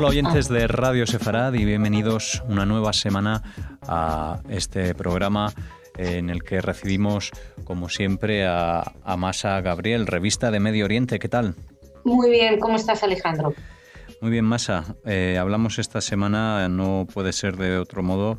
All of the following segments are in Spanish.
Hola oyentes de Radio Sefarad y bienvenidos una nueva semana a este programa en el que recibimos, como siempre, a Masa Gabriel, revista de Medio Oriente. ¿Qué tal? Muy bien, ¿cómo estás, Alejandro? Muy bien, Masa. Hablamos esta semana, no puede ser de otro modo,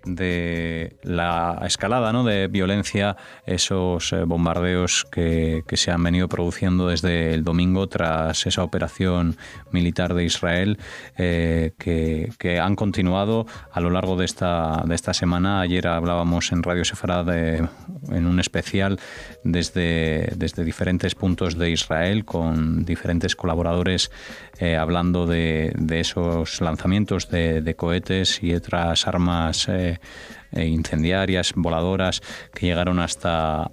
de la escalada, ¿no?, de violencia, esos bombardeos que se han venido produciendo desde el domingo tras esa operación militar de Israel que han continuado a lo largo de esta semana. Ayer hablábamos en Radio Sefarad en un especial desde diferentes puntos de Israel con diferentes colaboradores hablando de esos lanzamientos de cohetes y otras armas incendiarias, voladoras, que llegaron hasta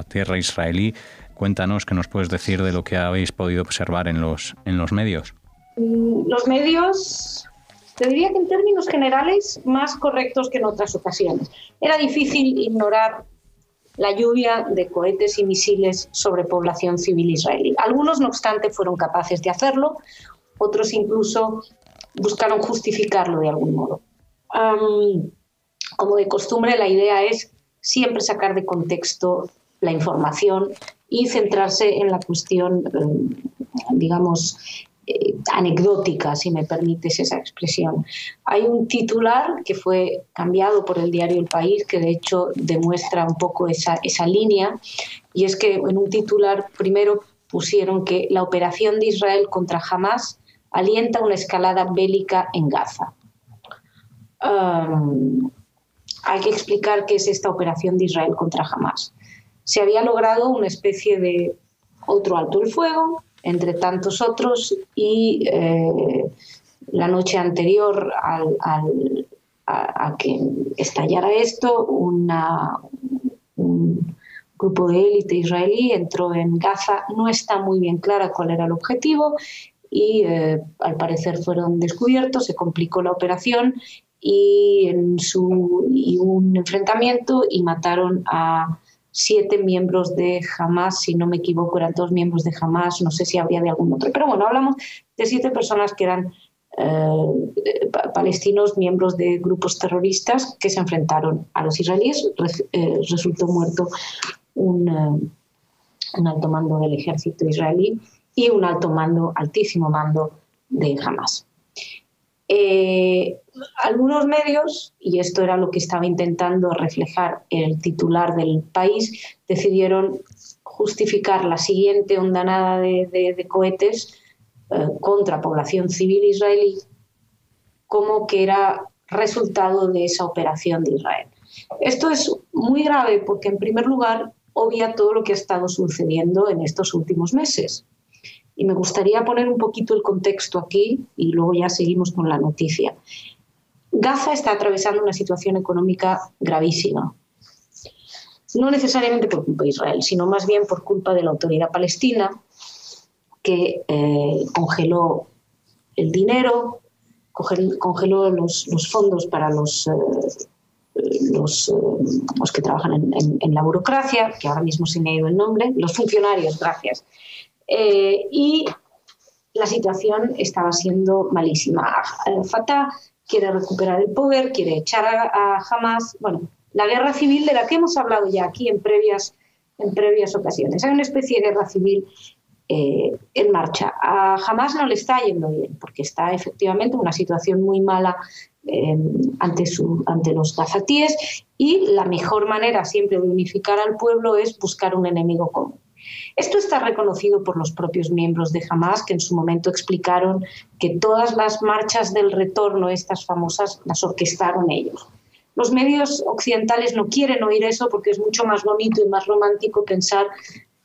tierra israelí. Cuéntanos, ¿qué nos puedes decir de lo que habéis podido observar en los medios? Los medios, te diría que en términos generales, más correctos que en otras ocasiones. Era difícil ignorar la lluvia de cohetes y misiles sobre población civil israelí. Algunos, no obstante, fueron capaces de hacerlo, otros incluso buscaron justificarlo de algún modo. Como de costumbre, la idea es siempre sacar de contexto la información y centrarse en la cuestión, anecdótica, si me permites esa expresión. Hay un titular que fue cambiado por el diario El País, que de hecho demuestra un poco esa línea, y es que en un titular primero pusieron que la operación de Israel contra Hamás alienta una escalada bélica en Gaza. Hay que explicar qué es esta operación de Israel contra Hamás. Se había logrado una especie de otro alto el fuego, entre tantos otros, y la noche anterior a que estallara esto, un grupo de élite israelí entró en Gaza. No está muy bien clara cuál era el objetivo y al parecer fueron descubiertos, se complicó la operación y un enfrentamiento, y mataron a 7 miembros de Hamás, si no me equivoco, eran 2 miembros de Hamás, no sé si habría de algún otro, pero bueno, hablamos de 7 personas que eran palestinos, miembros de grupos terroristas que se enfrentaron a los israelíes. Resultó muerto un alto mando del ejército israelí y un altísimo mando de Hamás. Algunos medios, y esto era lo que estaba intentando reflejar el titular del País, decidieron justificar la siguiente ondanada de cohetes contra población civil israelí como que era resultado de esa operación de Israel. Esto es muy grave porque, en primer lugar, obvia todo lo que ha estado sucediendo en estos últimos meses. Y me gustaría poner un poquito el contexto aquí y luego ya seguimos con la noticia. Gaza está atravesando una situación económica gravísima. No necesariamente por culpa de Israel, sino más bien por culpa de la autoridad palestina, que congeló el dinero, congeló los fondos para los que trabajan en la burocracia, que ahora mismo se me ha ido el nombre, los funcionarios, gracias. Y la situación estaba siendo malísima. Fatah quiere recuperar el poder, quiere echar a Hamás. Bueno, la guerra civil de la que hemos hablado ya aquí en previas ocasiones. Hay una especie de guerra civil en marcha. A Hamás no le está yendo bien porque está efectivamente en una situación muy mala ante los gazatíes, y la mejor manera siempre de unificar al pueblo es buscar un enemigo común. Esto está reconocido por los propios miembros de Hamás, que en su momento explicaron que todas las marchas del retorno, estas famosas, las orquestaron ellos. Los medios occidentales no quieren oír eso porque es mucho más bonito y más romántico pensar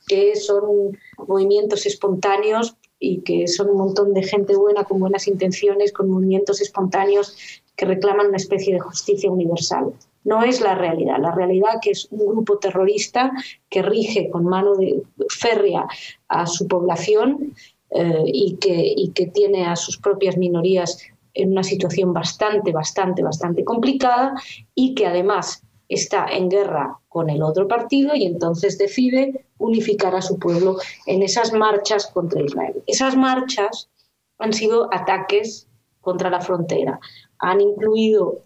que son movimientos espontáneos y que son un montón de gente buena con buenas intenciones, con movimientos espontáneos que reclaman una especie de justicia universal. No es la realidad. La realidad que es un grupo terrorista que rige con mano férrea a su población y que tiene a sus propias minorías en una situación bastante complicada, y que además está en guerra con el otro partido, y entonces decide unificar a su pueblo en esas marchas contra Israel. Esas marchas han sido ataques contra la frontera. Han incluido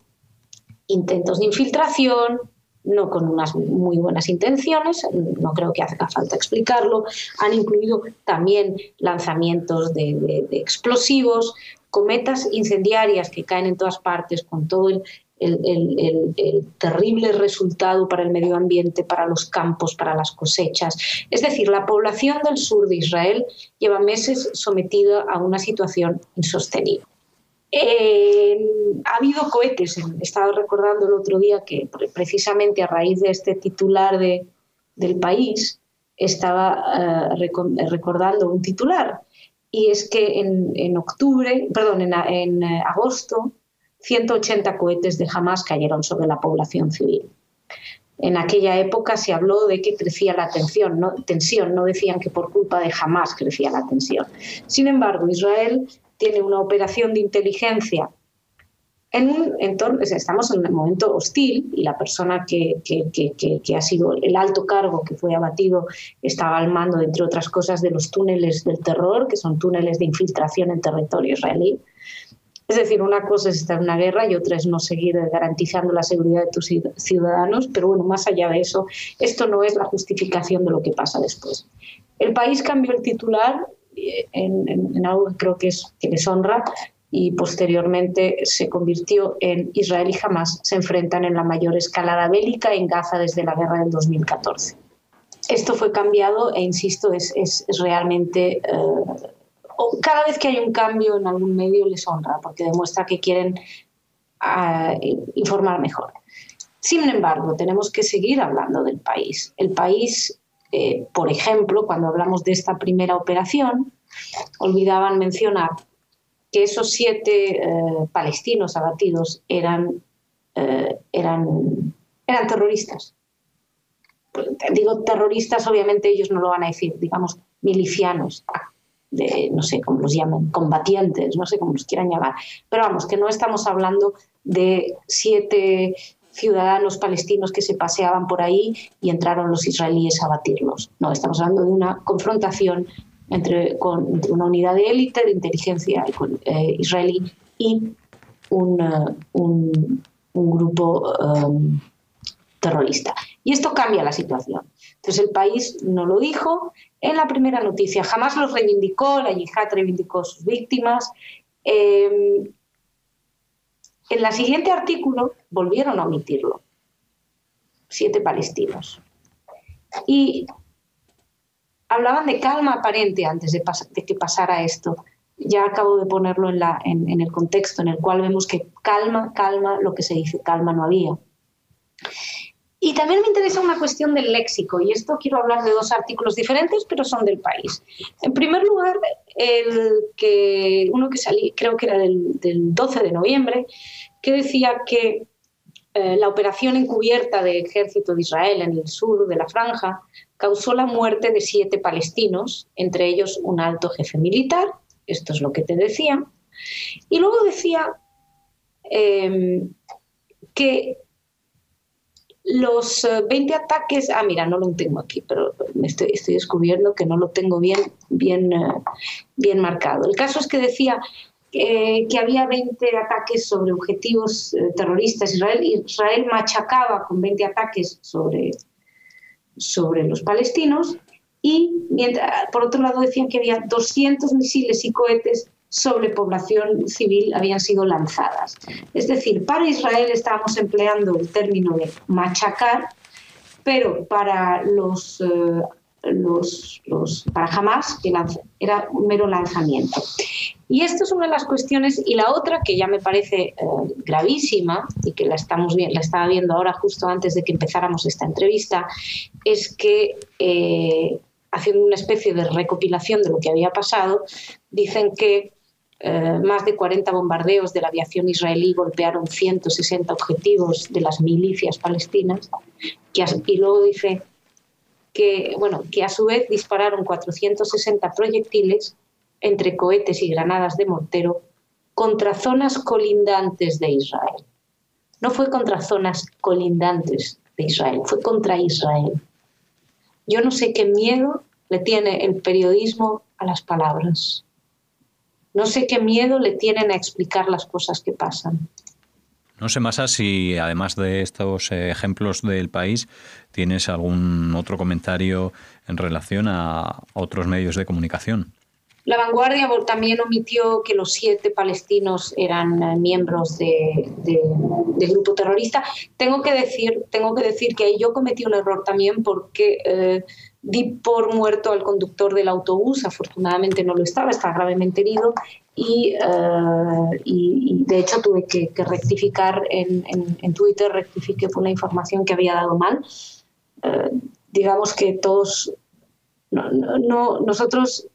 intentos de infiltración, no con unas muy buenas intenciones, no creo que haga falta explicarlo. Han incluido también lanzamientos de explosivos, cometas incendiarias que caen en todas partes, con todo el terrible resultado para el medio ambiente, para los campos, para las cosechas. Es decir, la población del sur de Israel lleva meses sometida a una situación insostenible. Ha habido cohetes, estaba recordando el otro día que precisamente a raíz de este titular del País estaba recordando un titular, y es que en agosto 180 cohetes de Hamás cayeron sobre la población civil. En aquella época se habló de que crecía la tensión, no decían que por culpa de Hamás crecía la tensión. Sin embargo, Israel tiene una operación de inteligencia en un entorno, estamos en un momento hostil, y la persona que ha sido el alto cargo que fue abatido estaba al mando, entre otras cosas, de los túneles del terror, que son túneles de infiltración en territorio israelí. Es decir, una cosa es estar en una guerra y otra es no seguir garantizando la seguridad de tus ciudadanos, pero bueno, más allá de eso, esto no es la justificación de lo que pasa después. El País cambió el titular en algo que creo que les honra, y posteriormente se convirtió en Israel y Hamás se enfrentan en la mayor escalada bélica en Gaza desde la guerra del 2014. Esto fue cambiado e, insisto, es realmente... cada vez que hay un cambio en algún medio les honra, porque demuestra que quieren informar mejor. Sin embargo, tenemos que seguir hablando del País. El País, por ejemplo, cuando hablamos de esta primera operación, olvidaban mencionar que esos 7 palestinos abatidos eran terroristas. Digo terroristas, obviamente ellos no lo van a decir, digamos milicianos, no sé cómo los llaman, combatientes, no sé cómo los quieran llamar, pero vamos, que no estamos hablando de 7 ciudadanos palestinos que se paseaban por ahí y entraron los israelíes a abatirlos. No, estamos hablando de una confrontación entre una unidad de élite de inteligencia israelí y un grupo terrorista. Y esto cambia la situación. Entonces el País no lo dijo en la primera noticia, jamás los reivindicó, la yihad reivindicó sus víctimas. En el siguiente artículo volvieron a omitirlo, 7 palestinos. Y hablaban de calma aparente antes de que pasara esto. Ya acabo de ponerlo en el contexto en el cual vemos que calma, lo que se dice, calma no había. Y también me interesa una cuestión del léxico, y esto quiero hablar de 2 artículos diferentes, pero son del País. En primer lugar, uno que salí, creo que era del 12 de noviembre, que decía que la operación encubierta del ejército de Israel en el sur de la franja causó la muerte de 7 palestinos, entre ellos un alto jefe militar, esto es lo que te decía, y luego decía que los 20 ataques... mira, no lo tengo aquí, pero estoy descubriendo que no lo tengo bien marcado. El caso es que decía que había 20 ataques sobre objetivos terroristas. Israel machacaba con 20 ataques sobre los palestinos, y por otro lado decían que había 200 misiles y cohetes sobre población civil habían sido lanzadas. Es decir, para Israel estábamos empleando el término de machacar, pero para para Hamás era un mero lanzamiento. Y esto es una de las cuestiones, y la otra que ya me parece gravísima, y que la estaba viendo ahora justo antes de que empezáramos esta entrevista, es que haciendo una especie de recopilación de lo que había pasado, dicen que más de 40 bombardeos de la aviación israelí golpearon 160 objetivos de las milicias palestinas, y luego dice que a su vez dispararon 460 proyectiles entre cohetes y granadas de mortero contra zonas colindantes de Israel. No fue contra zonas colindantes de Israel, fue contra Israel. Yo no sé qué miedo le tiene el periodismo a las palabras. No sé qué miedo le tienen a explicar las cosas que pasan. No sé, Masa, si además de estos ejemplos del país, tienes algún otro comentario en relación a otros medios de comunicación. La Vanguardia también omitió que los 7 palestinos eran miembros de grupo terrorista. Tengo que decir que ahí yo cometí un error también porque di por muerto al conductor del autobús. Afortunadamente no lo estaba gravemente herido y de hecho tuve que rectificar en Twitter, rectifiqué por una información que había dado mal. Digamos que todos, nosotros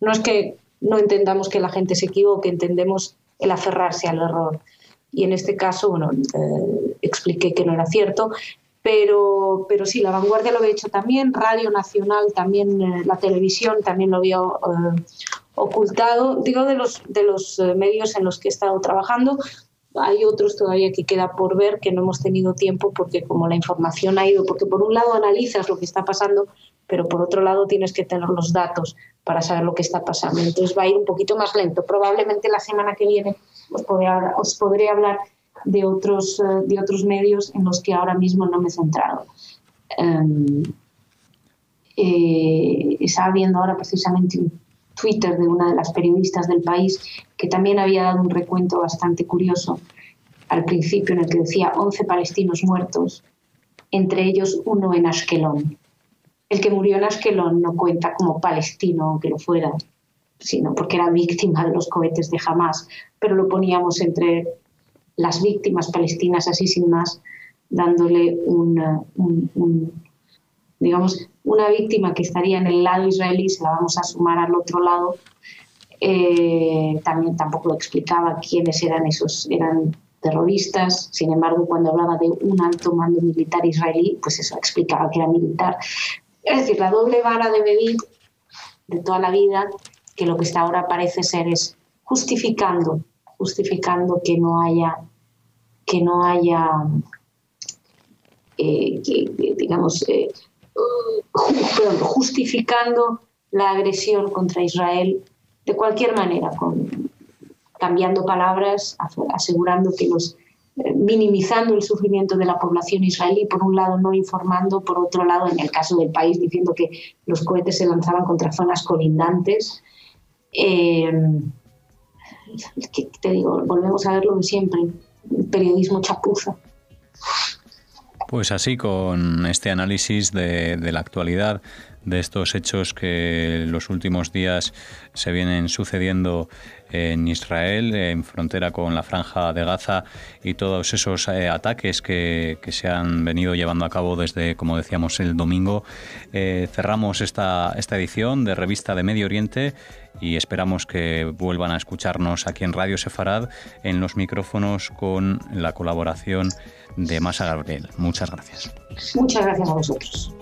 no es que no entendamos que la gente se equivoque, entendemos el aferrarse al error. Y en este caso, expliqué que no era cierto, pero sí, La Vanguardia lo había hecho también, Radio Nacional también, la televisión también lo había ocultado. Digo, de los medios en los que he estado trabajando, hay otros todavía que queda por ver, que no hemos tenido tiempo porque como la información ha ido, porque por un lado analizas lo que está pasando, pero por otro lado tienes que tener los datos para saber lo que está pasando. Entonces va a ir un poquito más lento. Probablemente la semana que viene os podré hablar de otros medios en los que ahora mismo no me he centrado. Estaba viendo ahora precisamente un Twitter de una de las periodistas del país que también había dado un recuento bastante curioso al principio en el que decía 11 palestinos muertos, entre ellos uno en Ashkelon. El que murió en Ashkelon no cuenta como palestino, aunque lo fuera, sino porque era víctima de los cohetes de Hamás, pero lo poníamos entre las víctimas palestinas así sin más, dándole digamos, una víctima que estaría en el lado israelí, se la vamos a sumar al otro lado. También tampoco lo explicaba quiénes eran esos, eran terroristas. Sin embargo, cuando hablaba de un alto mando militar israelí, pues eso explicaba que era militar. Es decir, la doble vara de medir de toda la vida, que lo que está ahora parece ser es justificando que no haya justificando la agresión contra Israel de cualquier manera, cambiando palabras, asegurando que minimizando el sufrimiento de la población israelí, por un lado no informando, por otro lado, en el caso del país, diciendo que los cohetes se lanzaban contra zonas colindantes. Que te digo, volvemos a ver lo de siempre, el periodismo chapuza. Pues así, con este análisis de la actualidad, de estos hechos que los últimos días se vienen sucediendo en Israel, en frontera con la Franja de Gaza, y todos esos ataques que se han venido llevando a cabo desde, como decíamos, el domingo. Cerramos esta edición de Revista de Medio Oriente y esperamos que vuelvan a escucharnos aquí en Radio Sefarad, en los micrófonos, con la colaboración de Masa Gabriel. Muchas gracias. Muchas gracias a vosotros.